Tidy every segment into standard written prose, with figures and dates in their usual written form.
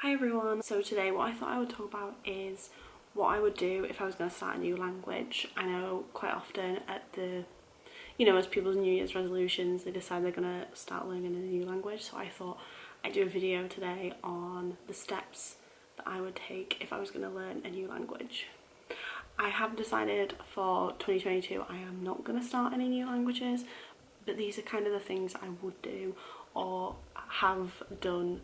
Hi everyone, so today what I thought I would talk about is what I would do if I was going to start a new language. I know quite often at as people's New Year's resolutions, they decide they're going to start learning a new language, so I thought I'd do a video today on the steps that I would take if I was going to learn a new language. I have decided for 2022 I am not going to start any new languages, but these are kind of the things I would do or have done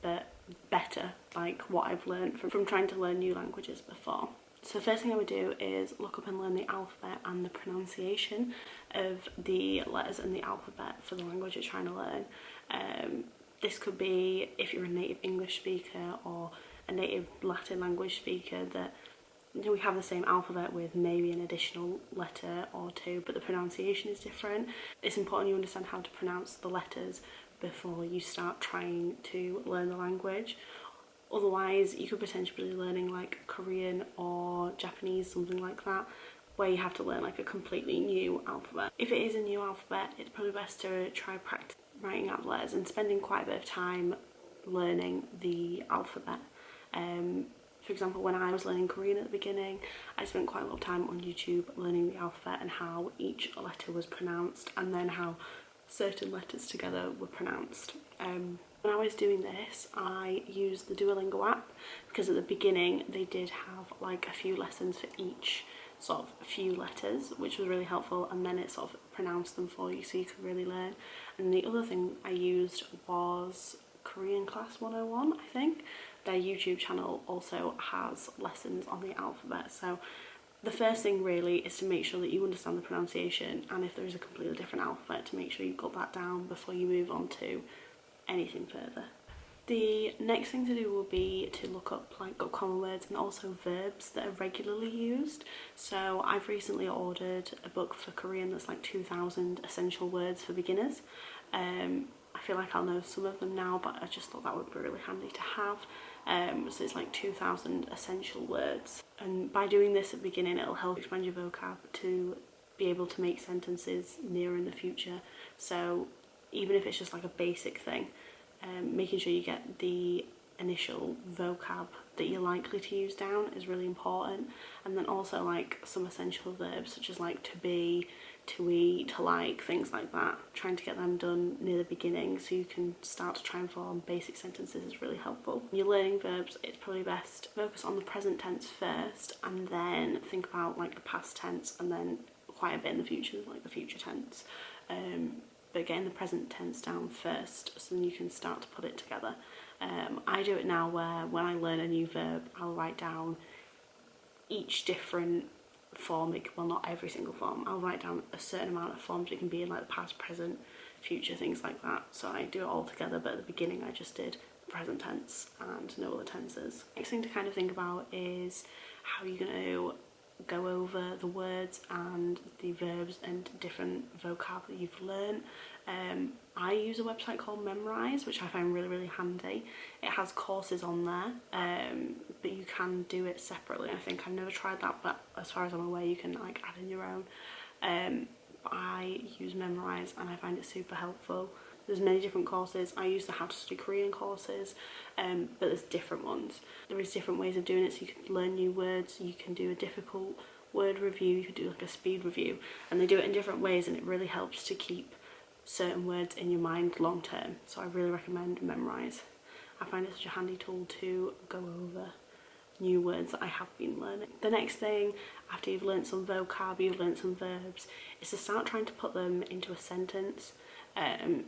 but better, like what I've learned from trying to learn new languages before. So the first thing I would do is look up and learn the alphabet and the pronunciation of the letters in the alphabet for the language you're trying to learn. This could be if you're a native English speaker or a native Latin language speaker, that we have the same alphabet with maybe an additional letter or two, but the pronunciation is different. It's important you understand how to pronounce the letters before you start trying to learn the language. Otherwise, you could potentially be learning like Korean or Japanese, something like that, where you have to learn like a completely new alphabet. If it is a new alphabet, it's probably best to try practice writing out the letters and spending quite a bit of time learning the alphabet. For example, when I was learning Korean at the beginning, I spent quite a lot of time on YouTube learning the alphabet and how each letter was pronounced, and then how certain letters together were pronounced. When I was doing this, I used the Duolingo app because at the beginning they did have like a few lessons for each sort of few letters, which was really helpful, and then it sort of pronounced them for you so you could really learn. And the other thing I used was Korean Class 101, I think. Their YouTube channel also has lessons on the alphabet, so the first thing really is to make sure that you understand the pronunciation, and if there is a completely different alphabet, to make sure you've got that down before you move on to anything further. The next thing to do will be to look up like common words and also verbs that are regularly used. So I've recently ordered a book for Korean that's like 2,000 essential words for beginners. I feel like I'll know some of them now, but I just thought that would be really handy to have. So it's like 2,000 essential words, and by doing this at the beginning it'll help expand your vocab to be able to make sentences nearer in the future. So even if it's just like a basic thing, making sure you get the initial vocab that you're likely to use down is really important. And then also like some essential verbs such as like to be, to eat, to like, things like that. Trying to get them done near the beginning so you can start to try and form basic sentences is really helpful. When you're learning verbs, it's probably best to focus on the present tense first and then think about like the past tense, and then quite a bit in the future, like the future tense. But getting the present tense down first so then you can start to put it together. I do it now where when I learn a new verb, I'll write down each different form. Well, not every single form. I'll write down a certain amount of forms. It can be in like the past, present, future, things like that. So I do it all together, but at the beginning I just did present tense and no other tenses. Next thing to kind of think about is how you're going to go over the words and the verbs and different vocab that you've learned. I use a website called Memrise, which I find really, really handy. It has courses on there, but you can do it separately. I think I've never tried that, but as far as I'm aware, you can like add in your own. I use Memrise and I find it super helpful. There's many different courses. I use the How to Study Korean courses, but there's different ones. There is different ways of doing it, so you can learn new words, you can do a difficult word review, you could do like a speed review, and they do it in different ways, and it really helps to keep certain words in your mind long term. So I really recommend Memrise. I find it such a handy tool to go over new words that I have been learning. The next thing, after you've learnt some vocab, you've learnt some verbs, is to start trying to put them into a sentence.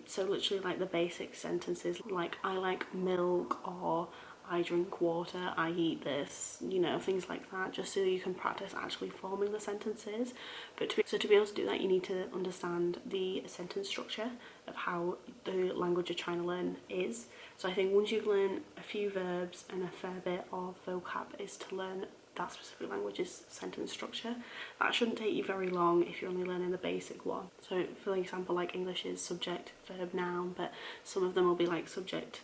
So literally like the basic sentences like I like milk, or I drink water, I eat this, things like that, just so you can practice actually forming the sentences. But to be able to do that, you need to understand the sentence structure of how the language you're trying to learn is. So I think once you've learned a few verbs and a fair bit of vocab, is to learn that specific language's sentence structure. That shouldn't take you very long if you're only learning the basic one. So for example, like English is subject, verb, noun, but some of them will be like subject,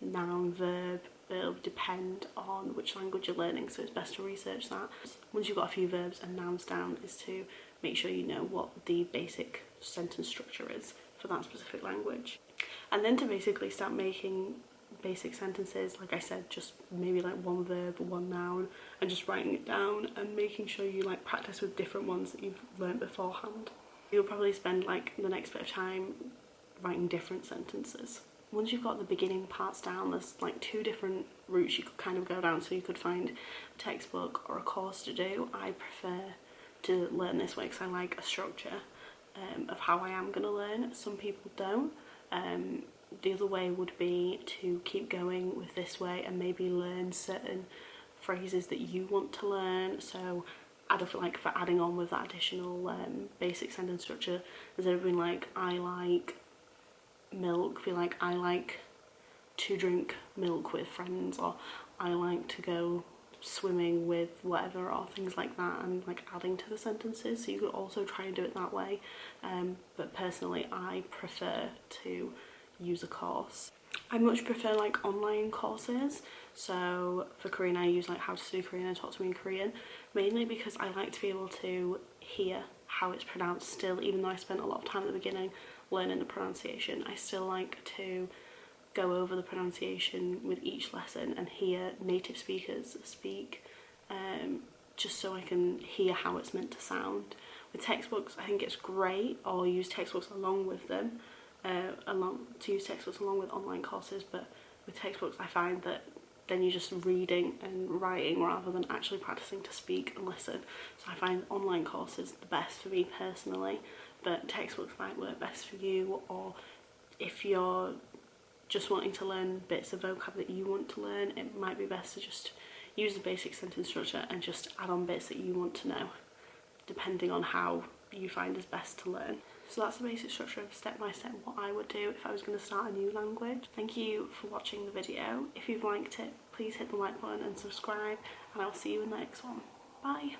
noun, verb, but it'll depend on which language you're learning, so it's best to research that. Once you've got a few verbs and nouns down, is to make sure you know what the basic sentence structure is for that specific language. And then to basically start making basic sentences, like I said, just maybe like one verb, one noun, and just writing it down and making sure you like practice with different ones that you've learnt beforehand. You'll probably spend like the next bit of time writing different sentences. Once you've got the beginning parts down, there's like 2 different routes you could kind of go down. So you could find a textbook or a course to do. I prefer to learn this way because I like a structure of how I am going to learn. Some people don't. The other way would be to keep going with this way and maybe learn certain phrases that you want to learn. So I'd feel like for adding on with that additional basic sentence structure, instead of being like, I like milk, be like, I like to drink milk with friends, or I like to go swimming with whatever, or things like that, and like adding to the sentences. So you could also try and do it that way, but personally I prefer to use a course. I much prefer like online courses. So for Korean I use like How to Study Korean and Talk to Me in Korean, mainly because I like to be able to hear how it's pronounced still. Even though I spent a lot of time at the beginning learning the pronunciation, I still like to go over the pronunciation with each lesson and hear native speakers speak, just so I can hear how it's meant to sound. With textbooks I think it's great, or use textbooks along with them, use textbooks along with online courses, but with textbooks I find that then you're just reading and writing rather than actually practicing to speak and listen. So I find online courses the best for me personally, but textbooks might work best for you, or if you're just wanting to learn bits of vocab that you want to learn, it might be best to just use the basic sentence structure and just add on bits that you want to know, depending on how you find is best to learn. So that's the basic structure of step by step what I would do if I was going to start a new language. Thank you for watching the video. If you've liked it, please hit the like button and subscribe, and I'll see you in the next one. Bye!